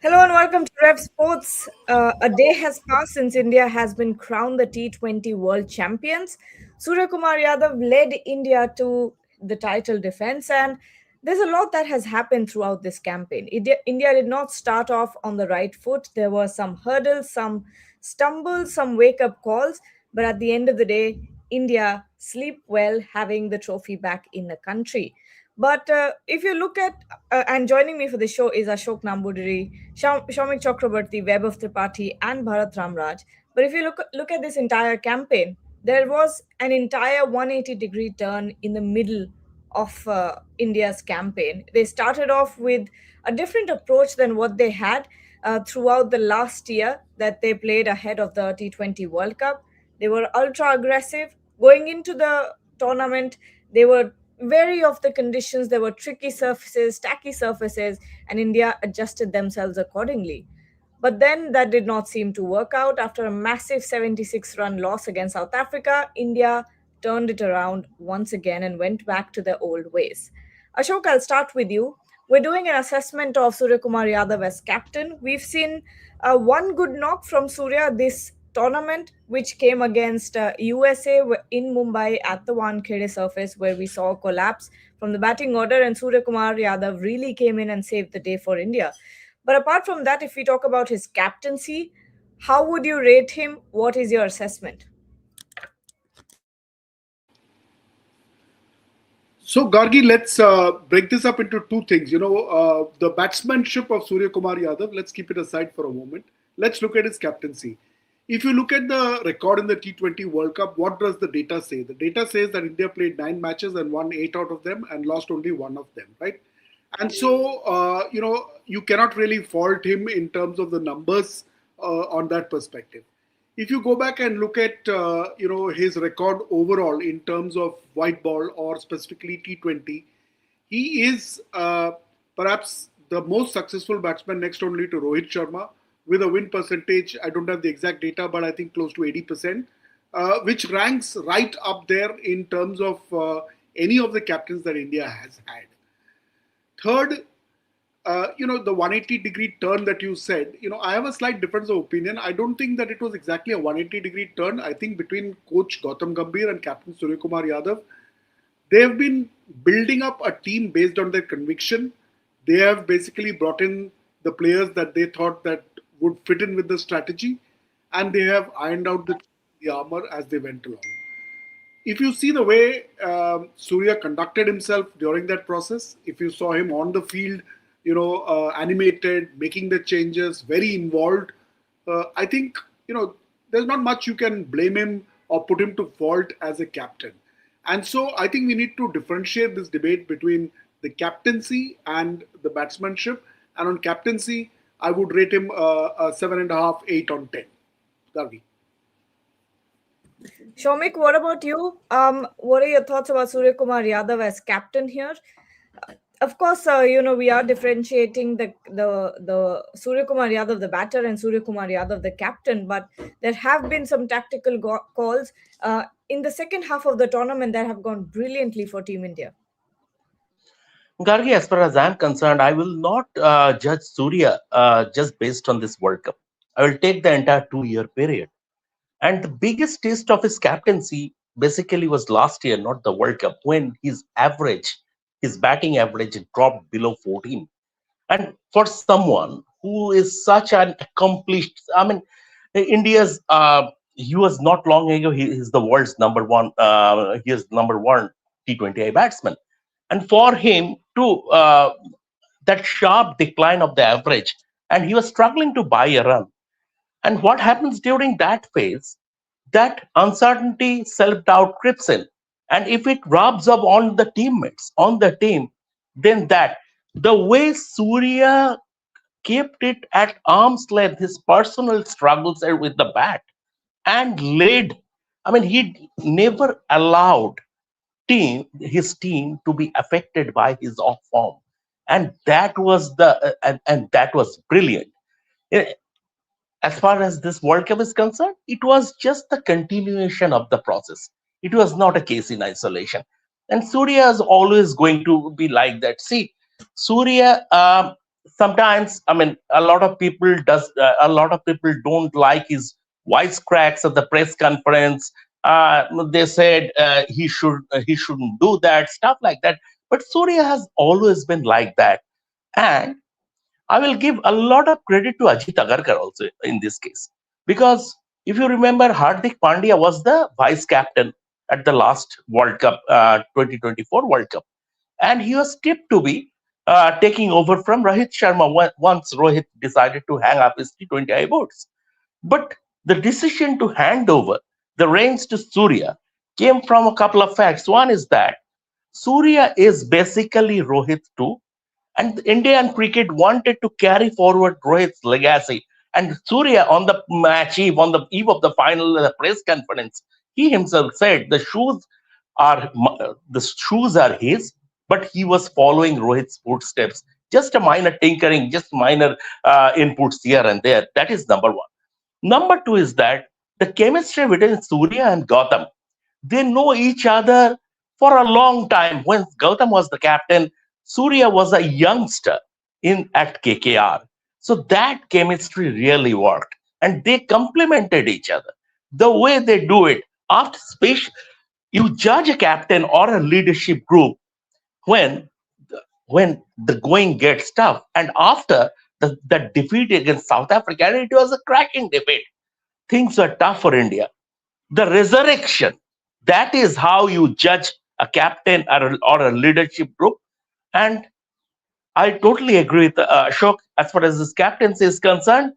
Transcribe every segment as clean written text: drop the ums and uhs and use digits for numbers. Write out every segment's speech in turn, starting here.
Hello and welcome to Rev Sports. A day has passed since India has been crowned the T20 World Champions. Suryakumar Yadav led India to the title defense, and there's a lot that has happened throughout this campaign. India did not start off on the right foot. There were some hurdles, some stumbles, some wake up calls, but at the end of the day, India sleep well having the trophy back in the country. But if you look at, and joining me for the show is Ashok Nambudiri, Shaumik Chakrabarti, Web of Tripathi, and Bharat Ramraj. But if you look at this entire campaign, there was an entire 180-degree turn in the middle of India's campaign. They started off with a different approach than what they had throughout the last year that they played ahead of the T20 World Cup. They were ultra aggressive. Going into the tournament, they were wary of the conditions. There were tricky surfaces, tacky surfaces, and India adjusted themselves accordingly. But then that did not seem to work out. After a massive 76-run loss against South Africa, India turned it around once again and went back to their old ways. Ashok, I'll start with you. We're doing an assessment of Suryakumar Yadav as captain. We've seen one good knock from Surya this tournament, which came against USA in Mumbai at the Wankhede surface, where we saw a collapse from the batting order, and Suryakumar Yadav really came in and saved the day for India. But apart from that, if we talk about his captaincy, how would you rate him? What is your assessment? So, Gargi, let's break this up into two things. The batsmanship of Surya Kumar Yadav, let's keep it aside for a moment. Let's look at his captaincy. If you look at the record in the T20 World Cup, what does the data say? The data says that India played 9 matches and won 8 out of them and lost only 1 of them, right? And so, you cannot really fault him in terms of the numbers on that perspective. If you go back and look at his record overall in terms of white ball or specifically T20, he is perhaps the most successful batsman next only to Rohit Sharma with a win percentage. I don't have the exact data, but I think close to 80%, which ranks right up there in terms of any of the captains that India has had. Third, the 180-degree turn that you said, I have a slight difference of opinion. I don't think that it was exactly a 180-degree turn. I think between coach Gautam Gambhir and captain Suryakumar Yadav, they have been building up a team based on their conviction. They have basically brought in the players that they thought that would fit in with the strategy, and they have ironed out the armor as they went along. If you see the way Surya conducted himself during that process, if you saw him on the field, animated, making the changes, very involved, I think, there's not much you can blame him or put him to fault as a captain. And so I think we need to differentiate this debate between the captaincy and the batsmanship. And on captaincy, I would rate him a 7.5, 8 on 10. Gargi. Shaumik, what about you? What are your thoughts about Suryakumar Yadav as captain here? Of course, we are differentiating the Suryakumar Yadav, the batter, and Suryakumar Yadav, the captain. But there have been some tactical calls in the second half of the tournament that have gone brilliantly for Team India. Gargi, as far as I'm concerned, I will not judge Surya just based on this World Cup. I will take the entire 2-year period. And the biggest test of his captaincy basically was last year, not the World Cup, when his batting average dropped below 14. And for someone who is such an accomplished, India's, he was not long ago, he is the world's number one T20I batsman. And for him to, that sharp decline of the average, and he was struggling to buy a run. And what happens during that phase, that uncertainty, self-doubt creeps in. And if it rubs up on the teammates, on the team, then the way Surya kept it at arm's length, his personal struggles with the bat, and he never allowed his team to be affected by his off form. And that was and that was brilliant. As far as this World Cup is concerned, it was just the continuation of the process. It was not a case in isolation. And Surya is always going to be like that. See, Surya, sometimes, I mean, a lot of people don't like his wisecracks at the press conference. They said he shouldn't do that, stuff like that. But Surya has always been like that, and I will give a lot of credit to Ajit Agarkar also in this case, because if you remember, Hardik Pandya was the vice captain at the last World Cup, 2024 World Cup, and he was tipped to be taking over from Rohit Sharma once Rohit decided to hang up his T20I boots. But the decision to hand over the reins to Surya came from a couple of facts. One is that Surya is basically Rohit too, and the Indian cricket wanted to carry forward Rohit's legacy. And Surya, on the eve of the final press conference, he himself said the shoes are his, but he was following Rohit's footsteps. Just a minor tinkering, just minor inputs here and there. That is number one. Number two is that the chemistry between Surya and Gautam, they know each other for a long time. When Gautam was the captain, Surya was a youngster in at KKR. So that chemistry really worked. And they complemented each other. The way they do it, after space, you judge a captain or a leadership group when when the going gets tough. And after the defeat against South Africa, and it was a cracking defeat, things were tough for India. The resurrection, that is how you judge a captain or a leadership group. And I totally agree with Ashok as far as his captaincy is concerned.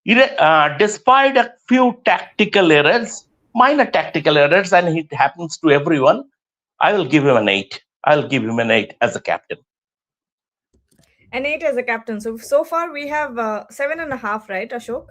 Despite a few tactical errors, minor tactical errors, and it happens to everyone, I will give him an 8. I'll give him an 8 as a captain. An 8 as a captain. So far we have 7.5, right, Ashok?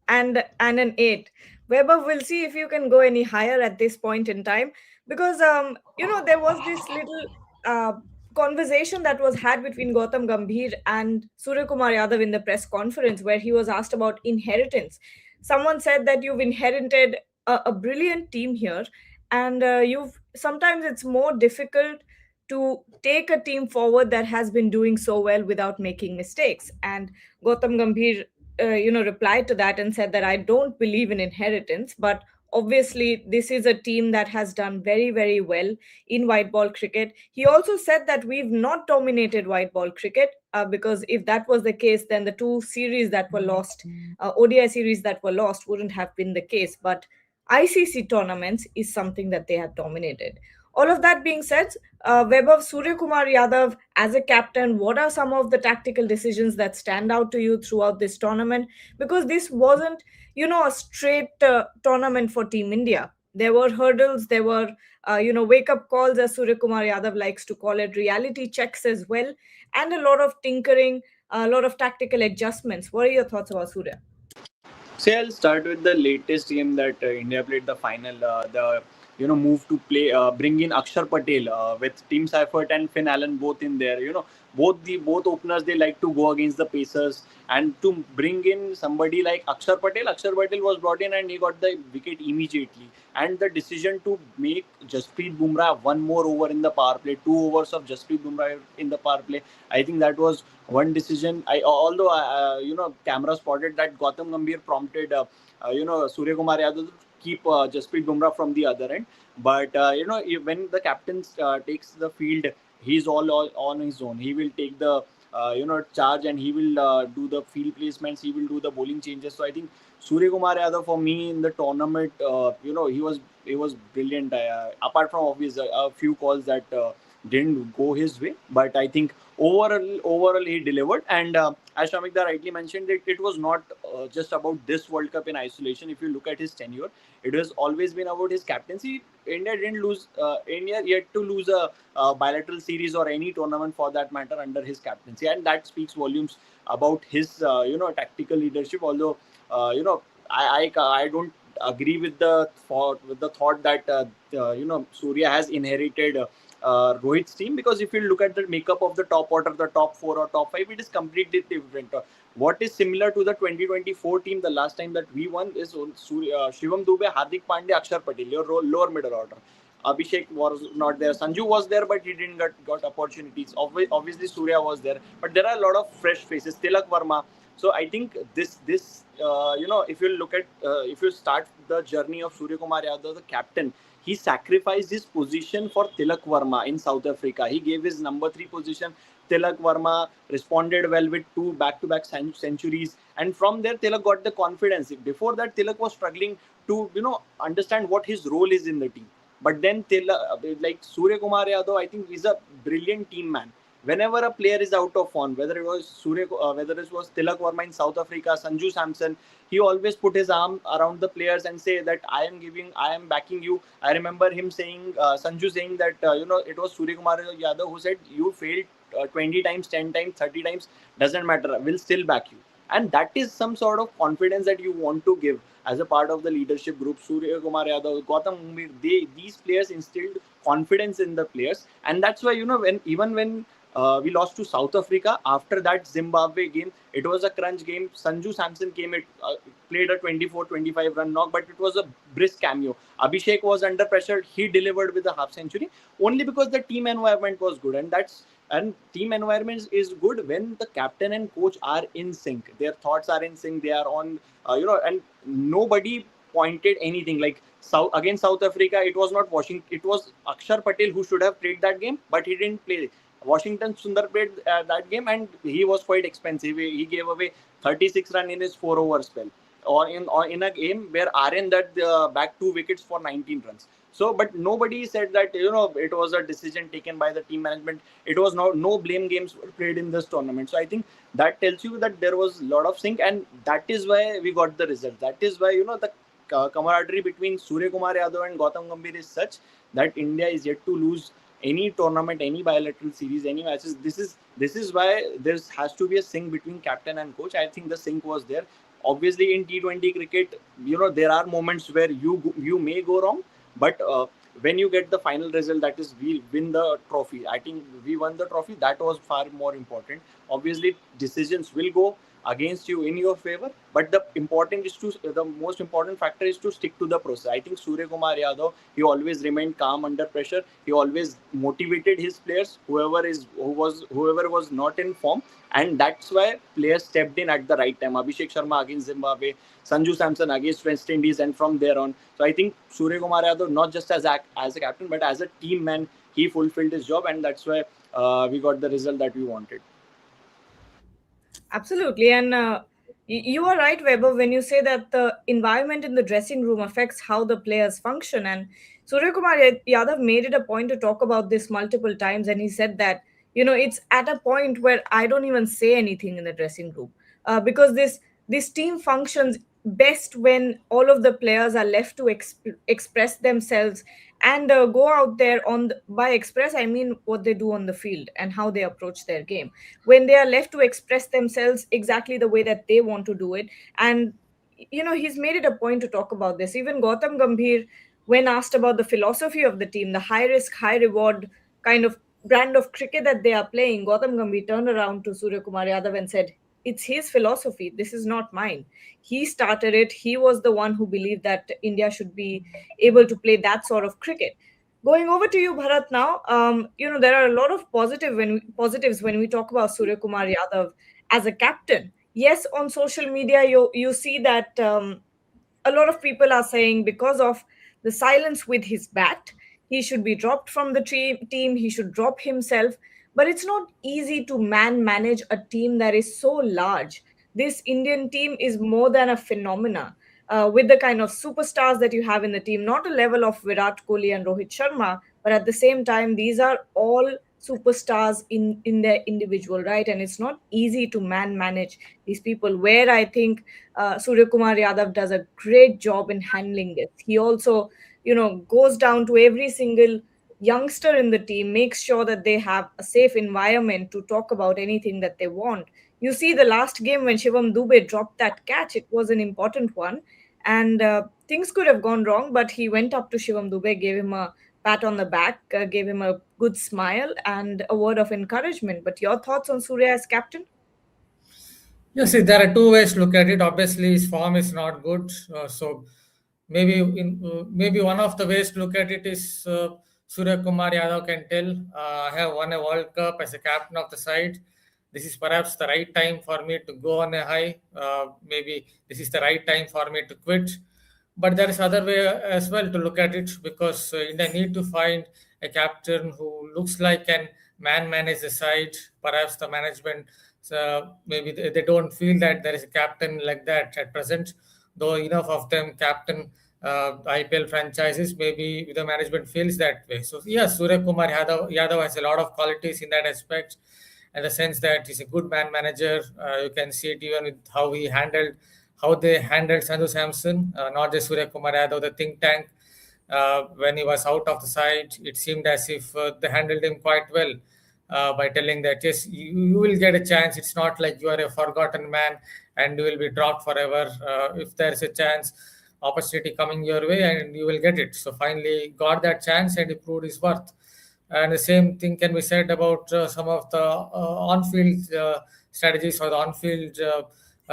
And an 8. Weber, will see if you can go any higher at this point in time, because there was this little uh, conversation that was had between Gautam Gambhir and Suryakumar Yadav in the press conference, where he was asked about inheritance. Someone said that you've inherited a brilliant team here, and you've sometimes it's more difficult to take a team forward that has been doing so well without making mistakes. And Gautam Gambhir replied to that and said that I don't believe in inheritance, but obviously this is a team that has done very, very well in white ball cricket. He also said that we've not dominated white ball cricket, because if that was the case, then the two series that were lost, ODI series that were lost, wouldn't have been the case. But ICC tournaments is something that they have dominated. All of that being said, Vaibhav, Suryakumar Yadav as a captain, what are some of the tactical decisions that stand out to you throughout this tournament? Because this wasn't, a straight tournament for Team India. There were hurdles, there were, wake up calls, as Suryakumar Yadav likes to call it, reality checks as well, and a lot of tinkering, a lot of tactical adjustments. What are your thoughts about Surya? Say I'll start with the latest game that India played the final. The move to play, bring in Akshar Patel with Tim Seifert and Finn Allen both in there. Both openers, they like to go against the Pacers, and to bring in somebody like Akshar Patel. Akshar Patel was brought in and he got the wicket immediately. And the decision to make Jasprit Bumrah one more over in the power play, 2 overs of Jasprit Bumrah in the power play, I think that was one decision. Although camera spotted that Gautam Gambhir prompted Surya Kumar Yadav to keep Jasprit Bumrah from the other end. But when the captain takes the field, he's all on his own. He will take the charge, and he will do the field placements. He will do the bowling changes. So I think Surya Kumar Yadav, for me in the tournament, he was brilliant. Apart from obvious a few calls that didn't go his way, but I think overall he delivered. And as Shamikda rightly mentioned, it was not just about this World Cup in isolation. If you look at his tenure, it has always been about his captaincy. India yet to lose a bilateral series or any tournament for that matter under his captaincy, and that speaks volumes about his tactical leadership. Although I don't agree with the thought that Surya has inherited Rohit's team, because if you look at the makeup of the top order, the top 4 or top 5, it is completely different. What is similar to the 2024 team, the last time that we won, is Shivam Dube, Hardik Pandya, Akshar Patel, your lower middle order. Abhishek was not there. Sanju was there, but he didn't got opportunities. Obviously, Surya was there, but there are a lot of fresh faces. Tilak Verma. So I think if you look at if you start the journey of Surya Kumar Yadav, the captain, he sacrificed his position for Tilak Verma in South Africa. He gave his number 3 position. Tilak Verma responded well with 2 back-to-back centuries, and from there Tilak got the confidence. Before that, Tilak was struggling to understand what his role is in the team. But then Tilak, like Surya Kumar Yadav, I think he's a brilliant team man. Whenever a player is out of form, whether it was Tilak Verma in South Africa, Sanju Samson, he always put his arm around the players and say that I am backing you. I remember him saying, Sanju saying that it was Surya Kumar Yadav who said, you failed 20 times, 10 times, 30 times, doesn't matter, we'll still back you. And that is some sort of confidence that you want to give as a part of the leadership group. Surya Kumar Yadav, Gautam Gambhir, these players instilled confidence in the players, and that's why when we lost to South Africa. After that Zimbabwe game, it was a crunch game. Sanju Samson played a 24-25 run knock, but it was a brisk cameo. Abhishek was under pressure. He delivered with a half century only because the team environment was good, and team environment is good when the captain and coach are in sync. Their thoughts are in sync. They are on, and nobody pointed anything. Like against South Africa, it was not Washington. It was Akshar Patel who should have played that game, but he didn't play. Washington Sundar played that game, and he was quite expensive. He gave away 36 runs in his 4-over spell, or in a game where RN that back 2 wickets for 19 runs. So, but nobody said that it was a decision taken by the team management. It was no blame games were played in this tournament. So I think that tells you that there was a lot of sync, and that is why we got the result. That is why the camaraderie between Surya Kumar Yadav and Gautam Gambhir is such that India is yet to lose any tournament, any bilateral series, any matches. This is why there has to be a sync between captain and coach. I think the sync was there. Obviously, in T20 cricket, there are moments where you may go wrong, but when you get the final result, that is, we win the trophy. I think we won the trophy. That was far more important. Obviously, decisions will go against you in your favor, but the most important factor is to stick to the process. I think Surya Kumar Yadav, he always remained calm under pressure. He always motivated his players, whoever was not in form, and that's why players stepped in at the right time. Abhishek Sharma against Zimbabwe, Sanju Samson against West Indies, and from there on. So I think Surya Kumar Yadav, not just as a captain, but as a team man, he fulfilled his job, and that's why we got the result that we wanted. Absolutely. And you are right, Weber, when you say that the environment in the dressing room affects how the players function. And Suryakumar Yadav made it a point to talk about this multiple times. And he said that, it's at a point where I don't even say anything in the dressing room because this team functions best when all of the players are left to express themselves and go out there by express I mean what they do on the field and how they approach their game, when they are left to express themselves exactly the way that they want to do it. And he's made it a point to talk about this. Even Gautam Gambhir, when asked about the philosophy of the team, the high risk high reward kind of brand of cricket that they are playing, Gautam Gambhir turned around to Surya Kumar Yadav and said, it's his philosophy, this is not mine. He started it. He was the one who believed that India should be able to play that sort of cricket. Going over to you, Bharat, now, there are a lot of positives when we talk about Surya Kumar Yadav as a captain. Yes, on social media, you see that a lot of people are saying because of the silence with his bat, he should be dropped from the team, he should drop himself. But it's not easy to manage a team that is so large. This Indian team is more than a phenomena. With the kind of superstars that you have in the team, not a level of Virat Kohli and Rohit Sharma, but at the same time, these are all superstars in their individual right, and it's not easy to manage these people. Where I think Surya Kumar Yadav does a great job in handling this. He also, goes down to every single youngster in the team, makes sure that they have a safe environment to talk about anything that they want. You see the last game when Shivam Dubey dropped that catch, it was an important one, and things could have gone wrong, but he went up to Shivam Dubey, gave him a pat on the back, gave him a good smile and a word of encouragement. But your thoughts on Surya as captain? You see, there are two ways to look at it. Obviously, his form is not good. So maybe one of the ways to look at it is Suryakumar Yadav can tell, I have won a World Cup as a captain of the side. This is perhaps the right time for me to go on a high. Maybe this is the right time for me to quit. But there is other way as well to look at it, because India need to find a captain who looks like can manage the side. Perhaps the management, maybe they don't feel that there is a captain like that at present, though enough of them captain IPL franchises. Maybe the management feels that way. So yes, Yadav has a lot of qualities in that aspect, in the sense that he's a good man manager. You can see it even with how they handled Sanju Samson, not just Suryakumar Yadav, the think tank. When he was out of the side, it seemed as if they handled him quite well, by telling that yes, you will get a chance. It's not like you are a forgotten man and you will be dropped forever. If there is a chance, opportunity coming your way, and you will get it. So finally got that chance and he proved his worth. And the same thing can be said about some of the on-field strategies, or the on-field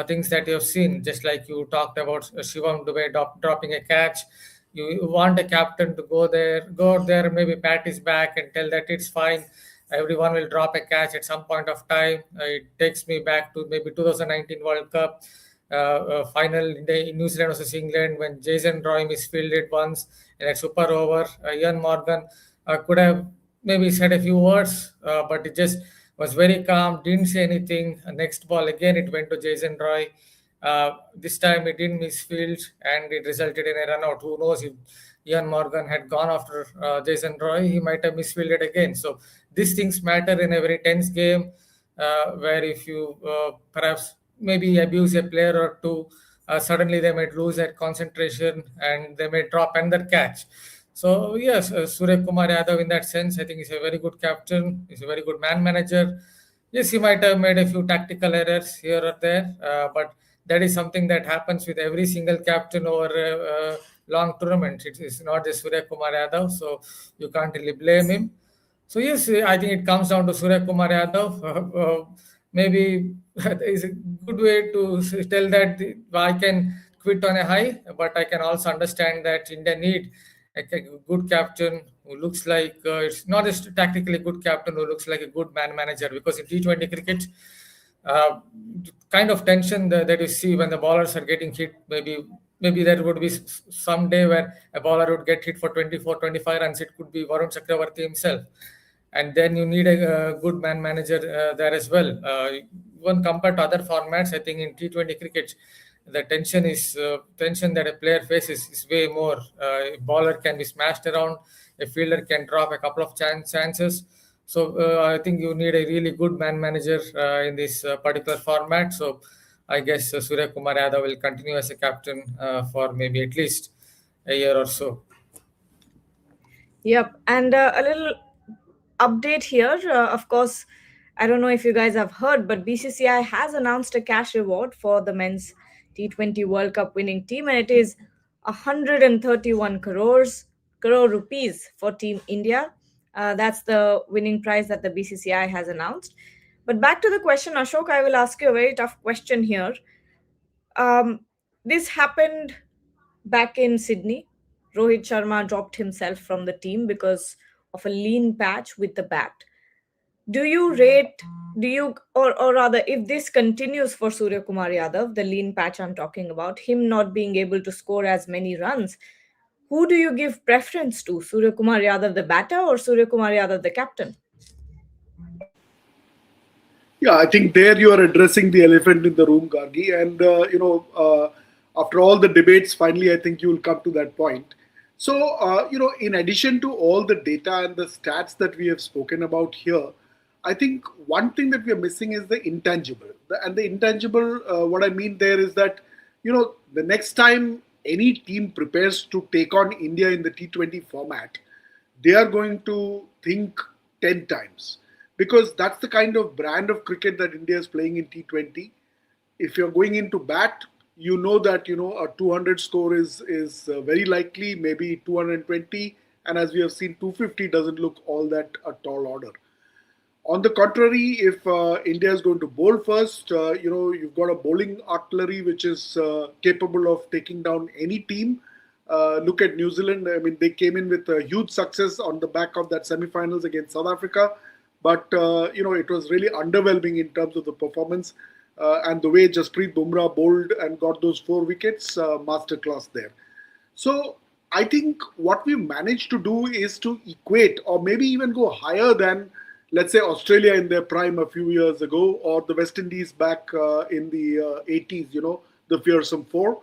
things that you have seen. Just like you talked about Shivam Dubey dropping a catch. You want a captain to go there, maybe pat his back and tell that it's fine. Everyone will drop a catch at some point of time. It takes me back to maybe 2019 World Cup final in New Zealand versus England, when Jason Roy misfielded once in a super over. Ian Morgan could have maybe said a few words, but it just was very calm, didn't say anything. Next ball again, it went to Jason Roy. This time it didn't misfield, and it resulted in a run out. Who knows, if Ian Morgan had gone after Jason Roy, he might have misfielded again. So these things matter in a very tense game, where if you perhaps maybe abuse a player or two, suddenly they might lose that concentration and they may drop another catch. So yes, Suryakumar Yadav in that sense, I think he's a very good captain. He's a very good man manager. Yes, he might have made a few tactical errors here or there, but that is something that happens with every single captain over a long tournament. It's not just Suryakumar Yadav, so you can't really blame him. So yes, I think it comes down to Suryakumar Yadav. Maybe is a good way to tell that I can quit on a high, but I can also understand that India need a good captain who looks like it's not just a tactically good captain who looks like a good man manager. Because in T20 cricket, kind of tension that you see when the bowlers are getting hit, maybe there would be some day where a bowler would get hit for 24, 25 runs. It could be Varun Chakravarti himself. And then you need a good man manager there as well. Even compared to other formats, I think in T20 cricket, the tension that a player faces is way more. A bowler can be smashed around, a fielder can drop a couple of chances. So I think you need a really good man manager in this particular format. So I guess Suryakumar Yadav will continue as a captain for maybe at least a year or so. Yep. And a little update here. Of course, I don't know if you guys have heard, but BCCI has announced a cash reward for the men's T20 World Cup winning team, and it is 131 crore rupees for Team India. That's the winning prize that the BCCI has announced. But back to the question, Ashok, I will ask you a very tough question here. This happened back in Sydney. Rohit Sharma dropped himself from the team because of a lean patch with the bat. Or rather, if this continues for Suryakumar Yadav, the lean patch I'm talking about, him not being able to score as many runs, who do you give preference to? Suryakumar Yadav, the batter, or Suryakumar Yadav, the captain? Yeah, I think there you are addressing the elephant in the room, Gargi. And, after all the debates, finally, I think you will come to that point. So, in addition to all the data and the stats that we have spoken about here, I think one thing that we are missing is the intangible. And the intangible, what I mean there is that, the next time any team prepares to take on India in the T20 format, they are going to think 10 times. Because that's the kind of brand of cricket that India is playing in T20. If you're going into bat, you know that a 200 score is very likely, maybe 220, and as we have seen, 250 doesn't look all that a tall order. On the contrary, if India is going to bowl first, you've got a bowling artillery which is capable of taking down any team. Look at New Zealand. I mean, they came in with a huge success on the back of that semi-finals against South Africa, but it was really underwhelming in terms of the performance and the way Jasprit Bumrah bowled and got those 4 wickets. Masterclass there. So I think what we've managed to do is to equate or maybe even go higher than, let's say, Australia in their prime a few years ago, or the West Indies back in the 80s, the fearsome four.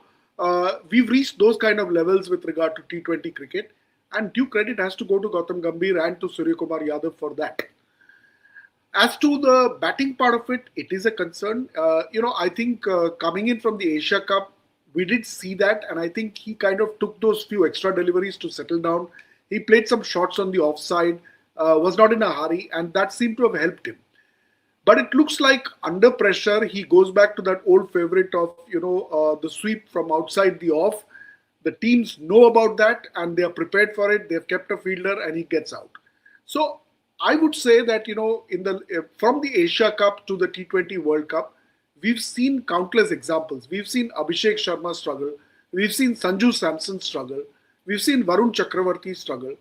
We've reached those kind of levels with regard to T20 cricket, and due credit has to go to Gautam Gambhir and to Suryakumar Yadav for that. As to the batting part of it, it is a concern. I think coming in from the Asia Cup, we did see that, and I think he kind of took those few extra deliveries to settle down. He played some shots on the offside, was not in a hurry, and that seemed to have helped him. But it looks like under pressure, he goes back to that old favorite of the sweep from outside the off. The teams know about that, and they are prepared for it. They've kept a fielder, and he gets out. So I would say that from the Asia Cup to the T20 World Cup, we've seen countless examples. We've seen Abhishek Sharma struggle. We've seen Sanju Samson struggle. We've seen Varun Chakravarti struggle.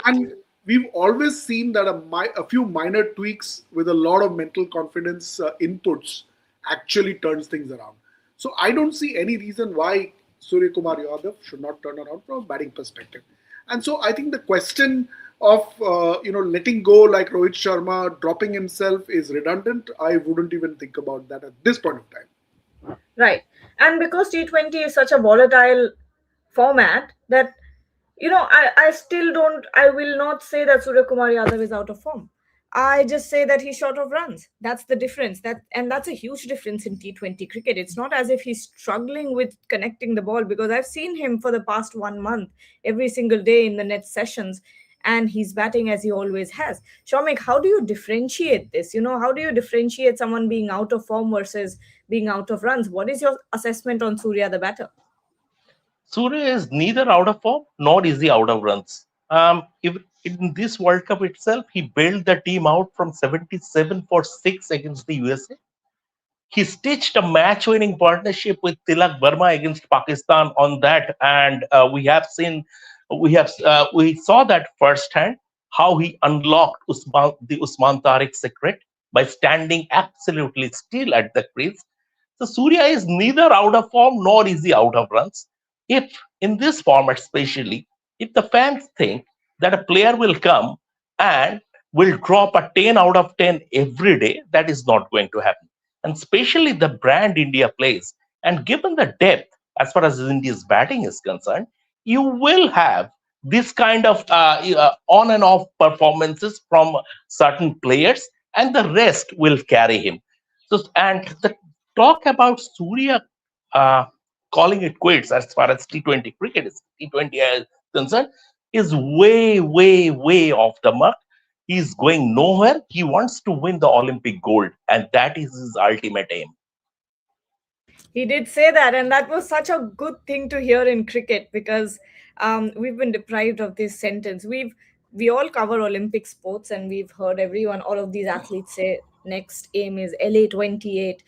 And we've always seen that a few minor tweaks with a lot of mental confidence inputs actually turns things around. So I don't see any reason why Suryakumar Yadav should not turn around from a batting perspective. And so I think the question of letting go like Rohit Sharma, dropping himself is redundant. I wouldn't even think about that at this point of time. Right. And because T20 is such a volatile format that, I will not say that Suryakumar Yadav is out of form. I just say that he's short of runs. That's the difference. And that's a huge difference in T20 cricket. It's not as if he's struggling with connecting the ball, because I've seen him for the past 1 month, every single day in the net sessions, and he's batting as he always has. Shomik, how do you differentiate this? How do you differentiate someone being out of form versus being out of runs? What is your assessment on Surya, the batter? Surya is neither out of form nor is he out of runs. If in this World Cup itself, he bailed the team out from 77 for 6 against the USA. He stitched a match-winning partnership with Tilak Verma against Pakistan on that, and we saw that firsthand how he unlocked the Usman Tariq secret by standing absolutely still at the crease. So Surya is neither out of form nor is he out of runs. If in this format, especially, if the fans think that a player will come and will drop a 10 out of 10 every day, that is not going to happen. And especially the brand India plays, and given the depth as far as India's batting is concerned, you will have this kind of on and off performances from certain players, and the rest will carry him. So, and the talk about Surya uh, calling it quits as far as T20 cricket is T20 is concerned is way, way, way off the mark. He's going nowhere. He wants to win the Olympic gold, and that is his ultimate aim. He did say that, and that was such a good thing to hear in cricket, because we've been deprived of this sentence. We all cover Olympic sports, and we've heard all of these athletes say next aim is LA 28,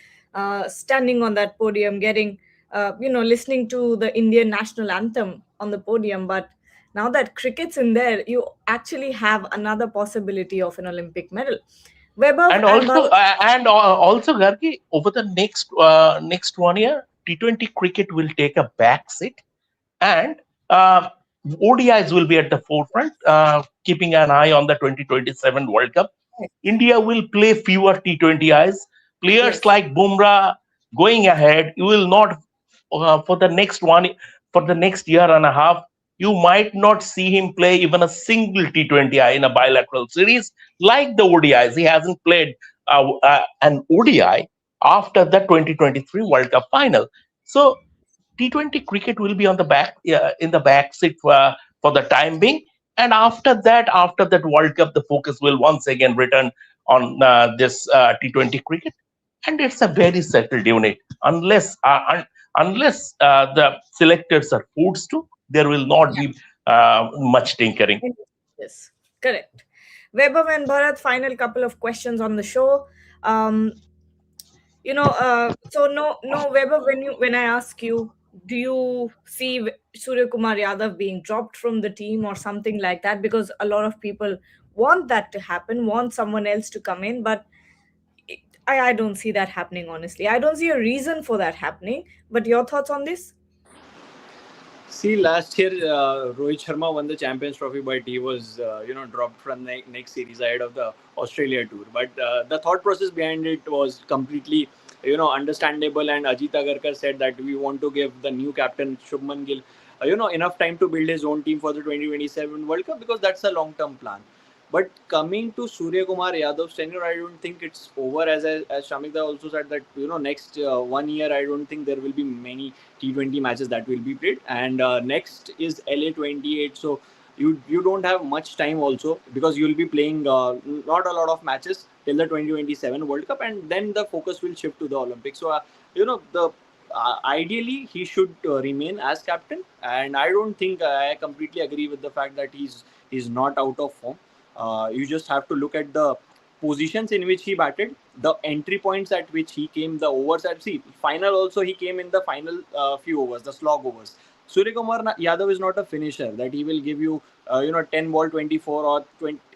standing on that podium, getting listening to the Indian national anthem on the podium. But now that cricket's in there, you actually have another possibility of an Olympic medal. Weber And and also, Bharat. Gargi, over the next 1 year, T20 cricket will take a back seat, and uh, ODIs will be at the forefront, keeping an eye on the 2027 World Cup. India will play fewer T20Is. Players Yes. like Bumrah going ahead, you will not for the next year and a half. You might not see him play even a single T20I in a bilateral series like the ODIs. He hasn't played an ODI after the 2023 World Cup final. So T20 cricket will be on the back in the back seat for the time being, and after that World Cup, the focus will once again return on this T20 cricket, and it's a very settled unit. Unless the selectors are forced to, there will not be much tinkering. Yes, correct. Weber and Bharat, final couple of questions on the show. So no, Weber, when I ask you, do you see Suryakumar Yadav being dropped from the team or something like that? Because a lot of people want that to happen, want someone else to come in, but I don't see that happening, honestly. I don't see a reason for that happening. But your thoughts on this? See, last year Rohit Sharma won the Champions Trophy, but he was dropped from the next series ahead of the Australia tour. But the thought process behind it was completely understandable. And Ajit Agarkar said that we want to give the new captain Shubman Gill enough time to build his own team for the 2027 World Cup, because that's a long term plan. But coming to Surya Kumar Yadav's tenure, I don't think it's over. As Shamikda also said that next 1 year, I don't think there will be many T20 matches that will be played. And next is LA 28, so you don't have much time also, because you will be playing not a lot of matches till the 2027 World Cup, and then the focus will shift to the Olympics. So the ideally he should remain as captain, and I don't think I completely agree with the fact that he's not out of form. You just have to look at the positions in which he batted, the entry points at which he came, the overs at final also he came in the final few overs, the slog overs. Suryakumar Yadav is not a finisher that he will give you 10 ball 24 or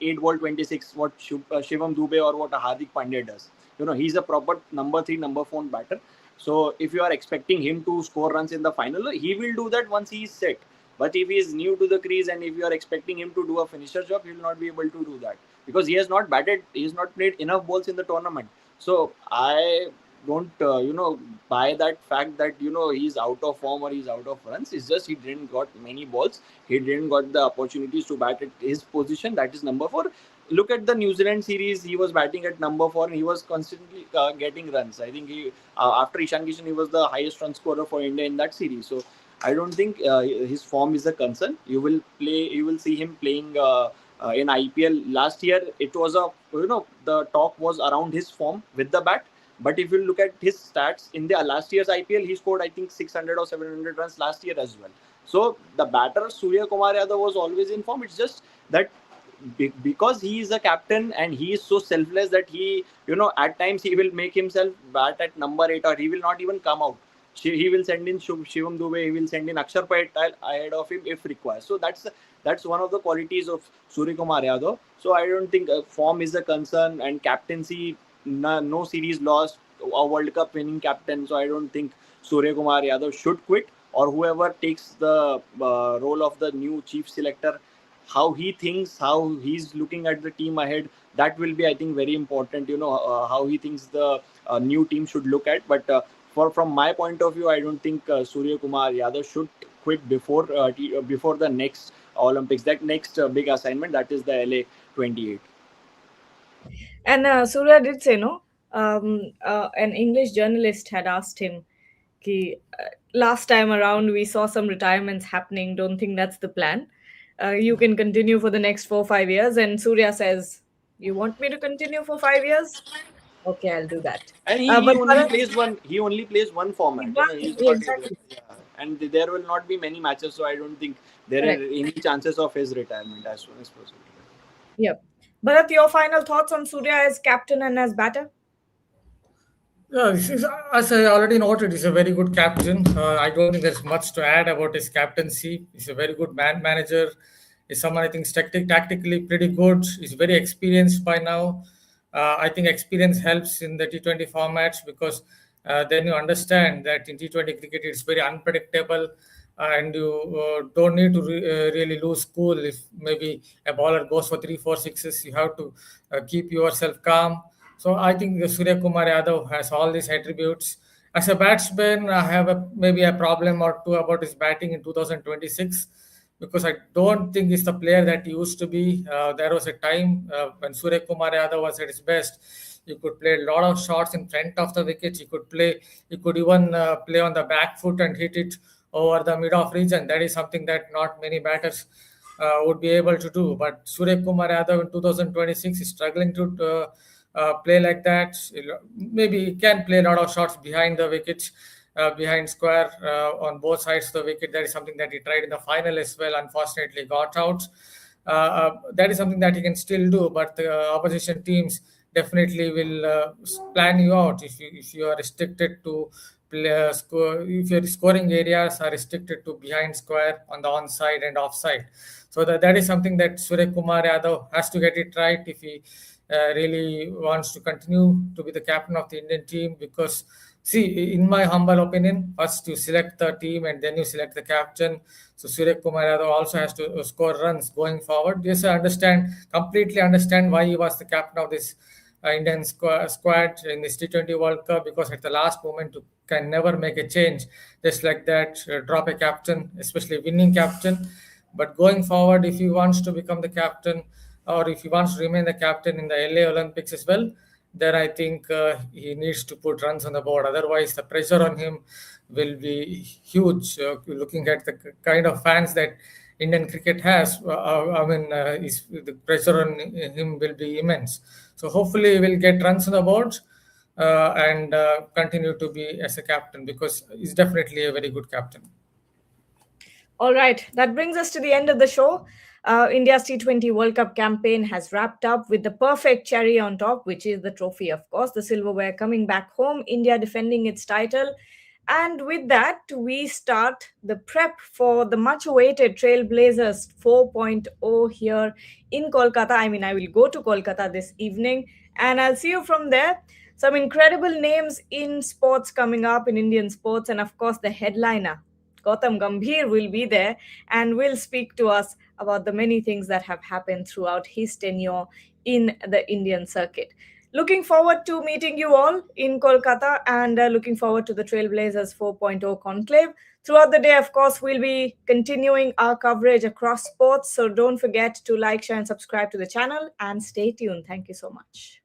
8 ball 26 what Shivam Dubey or what Hardik Pandya does. He's a proper number 3, number 4 batter. So if you are expecting him to score runs in the final, he will do that once he is set. But if he is new to the crease and if you are expecting him to do a finisher job, he will not be able to do that, because he has not batted, he has not played enough balls in the tournament. So I don't, buy that fact that he's out of form or he's out of runs. It's just he didn't got many balls. He didn't got the opportunities to bat at his position. That is number 4. Look at the New Zealand series. He was batting at number 4 and he was constantly getting runs. I think he after Ishan Kishan, he was the highest run scorer for India in that series. So I don't think his form is a concern. You will see him playing in IPL. Last year, it was the talk was around his form with the bat. But if you look at his stats in the last year's IPL, he scored I think 600 or 700 runs last year as well. So the batter Surya Kumar Yadav was always in form. It's just that because he is a captain and he is so selfless that he at times he will make himself bat at number 8, or he will not even come out. He will send in Shivam Dubey, he will send in Akshar Patel ahead of him if required. So that's one of the qualities of Suryakumar Yadav. So I don't think form is a concern, and captaincy, no series lost, a World Cup winning captain. So I don't think Suryakumar Yadav should quit, or whoever takes the role of the new chief selector, how he thinks, how he's looking at the team ahead, that will be I think very important. How he thinks the new team should look at. But from my point of view, I don't think Surya Kumar Yadav should quit before the next Olympics, that next big assignment, that is the LA 28. And Surya did say no. An English journalist had asked him, ki, last time around we saw some retirements happening. Don't think that's the plan. You can continue for the next 4 5 years. And Surya says, "You want me to continue for 5 years? Okay, I'll do that." And he But only plays one. He only plays one format. He's not. exactly. Yeah. And there will not be many matches, so I don't think there are Correct. any chances of his retirement as soon as possible. Yep. Bharat, your final thoughts on Surya as captain and as batter? Yeah, this is, as I already noted, he's a very good captain. I don't think there's much to add about his captaincy. He's a very good manager. He's someone I think is tactically pretty good. He's very experienced by now. I think experience helps in the T20 formats, because then you understand that in T20 cricket it's very unpredictable, and you don't need to really lose cool if maybe a bowler goes for 3 4 6s. You have to keep yourself calm. So I think Surya Kumar Yadav has all these attributes. As a batsman, I have maybe a problem or two about his batting in 2026, because I don't think he's the player that he used to be. There was a time when Surya Kumar Yadav was at his best. He could play a lot of shots in front of the wickets. He could even play on the back foot and hit it over the mid-off region. That is something that not many batters would be able to do. But Surya Kumar Yadav in 2026 is struggling to play like that. Maybe he can play a lot of shots behind the wickets, behind square, on both sides of the wicket. That is something that he tried in the final as well. Unfortunately, got out. That is something that he can still do, but the opposition teams definitely will plan you out. If you are restricted to play, score, if your scoring areas are restricted to behind square, on the onside and offside. So that is something that Suryakumar Yadav has to get it right if he really wants to continue to be the captain of the Indian team. Because, see, in my humble opinion, first you select the team and then you select the captain. So Suryakumar Yadav also has to score runs going forward. Yes, I completely understand why he was the captain of this Indian squad in this T20 World Cup, because at the last moment you can never make a change just like that, drop a captain, especially winning captain. But going forward, if he wants to become the captain, or if he wants to remain the captain in the LA Olympics as well, then I think he needs to put runs on the board. Otherwise, the pressure on him will be huge. Looking at the kind of fans that Indian cricket has, the pressure on him will be immense. So hopefully, he will get runs on the board and continue to be as a captain, because he's definitely a very good captain. All right, that brings us to the end of the show. India's T20 World Cup campaign has wrapped up with the perfect cherry on top, which is the trophy, of course, the silverware coming back home, India defending its title. And with that, we start the prep for the much awaited Trailblazers 4.0 here in Kolkata. I mean, I will go to Kolkata this evening and I'll see you from there. Some incredible names in sports coming up, in Indian sports, and of course, the headliner Gautam Gambhir will be there and will speak to us about the many things that have happened throughout his tenure in the Indian circuit. Looking forward to meeting you all in Kolkata, and looking forward to the Trailblazers 4.0 conclave. Throughout the day, of course, we'll be continuing our coverage across sports. So don't forget to like, share, and subscribe to the channel, and stay tuned. Thank you so much.